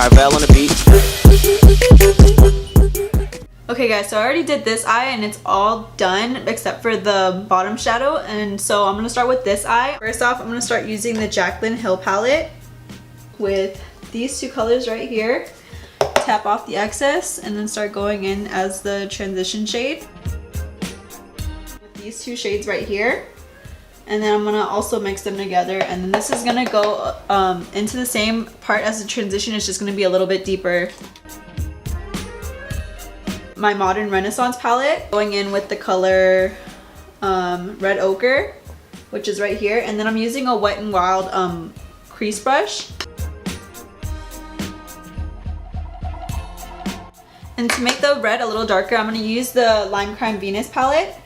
Carvel on the beat. Okay guys, so I already did this eye and it's all done except for the bottom shadow, and so I'm going to start with this eye. First off, I'm going to start using the Jaclyn Hill palette with these two colors right here. Tap off the excess and then start going in as the transition shade with these two shades right here. And then I'm gonna also mix them together, and then this is gonna go into the same part as the transition. It's just gonna be a little bit deeper. My Modern Renaissance palette, going in with the color Red Ochre, which is right here, and then I'm using a Wet n Wild crease brush. And to make the red a little darker, I'm gonna use the Lime Crime Venus palette.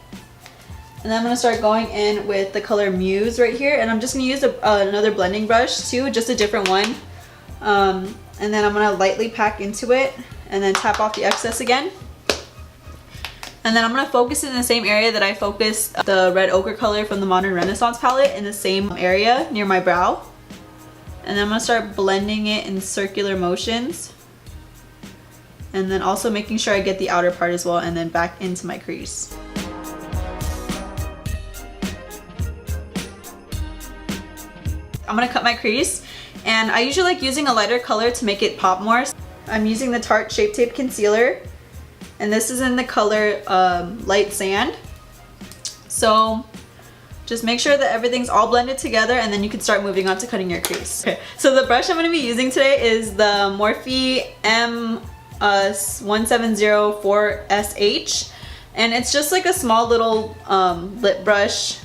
And then I'm going to start going in with the color Muse right here. And I'm just going to use another blending brush too, just a different one. And then I'm going to lightly pack into it and then tap off the excess again. And then I'm going to focus in the same area that I focused the Red Ochre color from the Modern Renaissance palette, in the same area near my brow. And then I'm going to start blending it in circular motions. And then also making sure I get the outer part as well, and then back into my crease. I'm gonna cut my crease, and I usually like using a lighter color to make it pop more. I'm using the Tarte Shape Tape Concealer, and this is in the color Light Sand. So just make sure that everything's all blended together, and then you can start moving on to cutting your crease. Okay, so the brush I'm gonna be using today is the Morphe M1704SH, and it's just like a small little lip brush.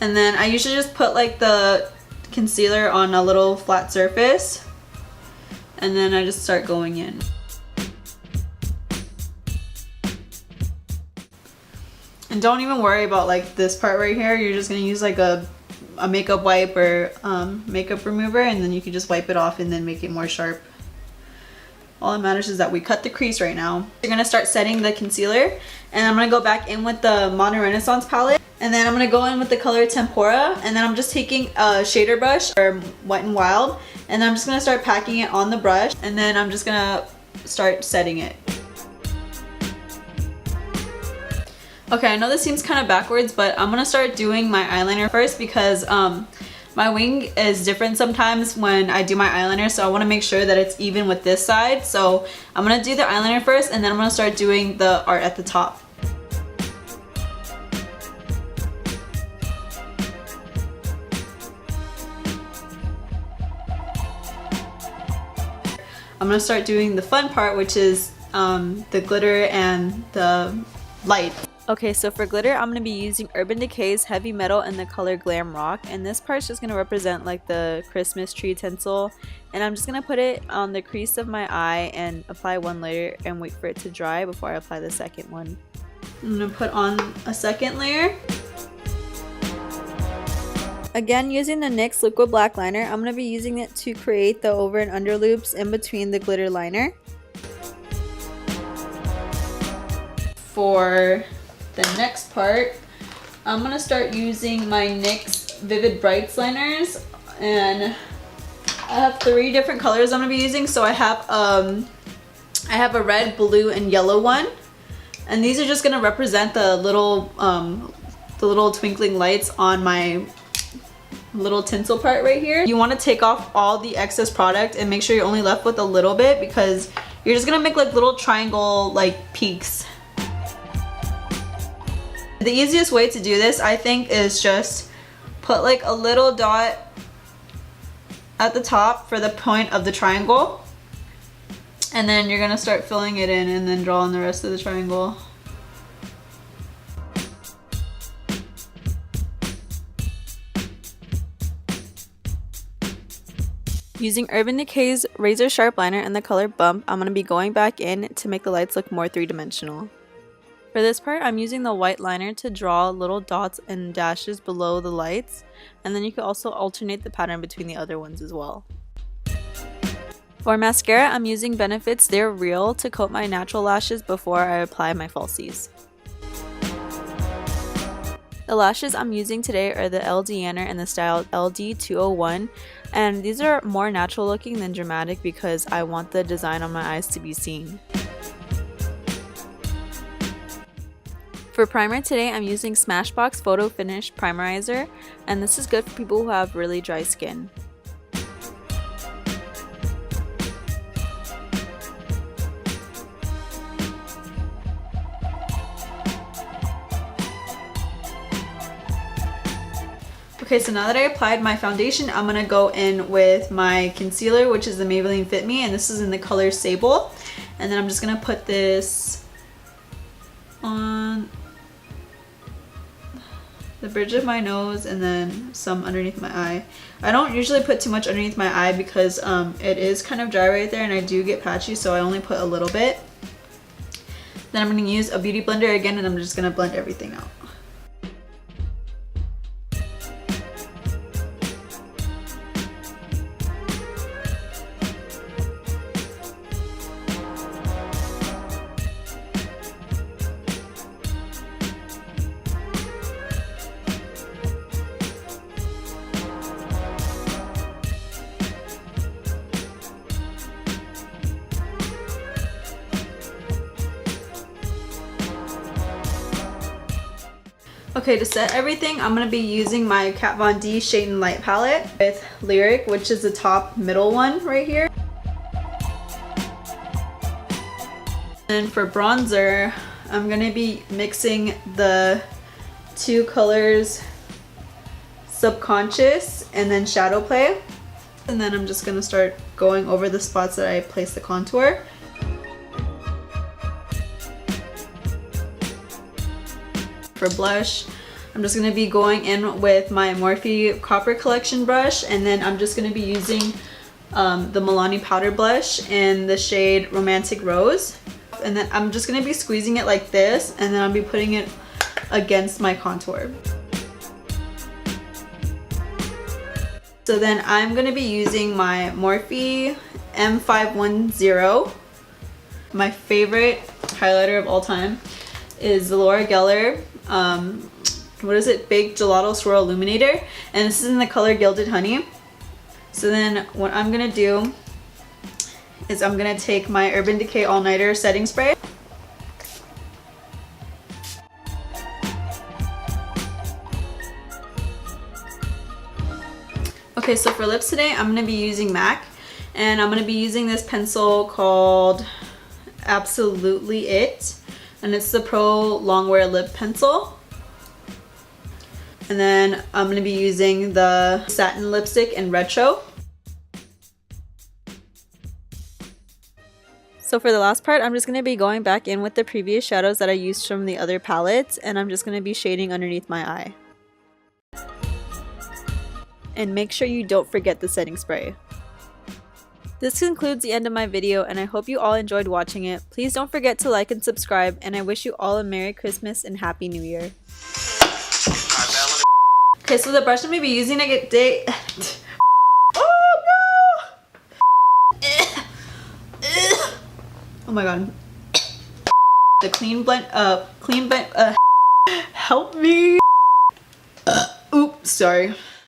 And then I usually just put like the concealer on a little flat surface, and then I just start going in. And don't even worry about like this part right here. You're just gonna use like a makeup wipe or makeup remover, and then you can just wipe it off and then make it more sharp. All that matters is that we cut the crease right now. You're gonna start setting the concealer, and I'm gonna go back in with the Modern Renaissance palette. And then I'm going to go in with the color Tempora, and then I'm just taking a shader brush or Wet n Wild, and I'm just going to start packing it on the brush, and then I'm just going to start setting it. Okay, I know this seems kind of backwards, but I'm going to start doing my eyeliner first because my wing is different sometimes when I do my eyeliner, so I want to make sure that it's even with this side. So I'm going to do the eyeliner first, and then I'm going to start doing the art at the top. I'm gonna start doing the fun part, which is the glitter and the light. Okay, so for glitter, I'm gonna be using Urban Decay's Heavy Metal in the color Glam Rock, and this part's just gonna represent like the Christmas tree tinsel, and I'm just gonna put it on the crease of my eye and apply one layer and wait for it to dry before I apply the second one. I'm gonna put on a second layer. Again, using the NYX Liquid Black Liner, I'm going to be using it to create the over and under loops in between the glitter liner. For the next part, I'm going to start using my NYX Vivid Brights liners, and I have 3 different colors I'm going to be using. So I have a red, blue, and yellow one, and these are just going to represent the little twinkling lights on my little tinsel part right here. You want to take off all the excess product and make sure you're only left with a little bit, because you're just gonna make like little triangle like peaks. The easiest way to do this, I think, is just put like a little dot at the top for the point of the triangle, and then you're gonna start filling it in and then draw in the rest of the triangle. Using Urban Decay's Razor Sharp Liner in the color Bump, I'm going to be going back in to make the lights look more three-dimensional. For this part, I'm using the white liner to draw little dots and dashes below the lights, and then you can also alternate the pattern between the other ones as well. For mascara, I'm using Benefit's They're Real to coat my natural lashes before I apply my falsies. The lashes I'm using today are the Eyeliner in the style LD201. And these are more natural looking than dramatic because I want the design on my eyes to be seen. For primer today, I'm using Smashbox Photo Finish Primerizer, and this is good for people who have really dry skin. Okay, so now that I applied my foundation, I'm going to go in with my concealer, which is the Maybelline Fit Me, and this is in the color Sable. And then I'm just going to put this on the bridge of my nose and then some underneath my eye. I don't usually put too much underneath my eye because it is kind of dry right there and I do get patchy, so I only put a little bit. Then I'm going to use a beauty blender again and I'm just going to blend everything out. Okay, to set everything, I'm going to be using my Kat Von D Shade and Light palette with Lyric, which is the top middle one right here. And for bronzer, I'm going to be mixing the two colors Subconscious and then Shadow Play. And then I'm just going to start going over the spots that I placed the contour. For blush, I'm just going to be going in with my Morphe Copper Collection brush, and then I'm just going to be using the Milani Powder Blush in the shade Romantic Rose. And then I'm just going to be squeezing it like this, and then I'll be putting it against my contour. So then I'm going to be using my Morphe M510. My favorite highlighter of all time is the Laura Geller what is it, Big Gelato Swirl Illuminator, and this is in the color Gilded Honey. So then what I'm gonna do is I'm gonna take my Urban Decay All Nighter setting spray. Okay, so for lips today, I'm gonna be using MAC, and I'm gonna be using this pencil called Absolutely It. And it's the Pro Longwear Lip Pencil. And then I'm going to be using the Satin Lipstick in Retro. So for the last part, I'm just going to be going back in with the previous shadows that I used from the other palettes. And I'm just going to be shading underneath my eye. And make sure you don't forget the setting spray. This concludes the end of my video, and I hope you all enjoyed watching it. Please don't forget to like and subscribe, and I wish you all a Merry Christmas and Happy New Year. Okay, so the brush I'm going to be using to get day... Oh no! Oh my god. The clean blend, help me! Oops, sorry.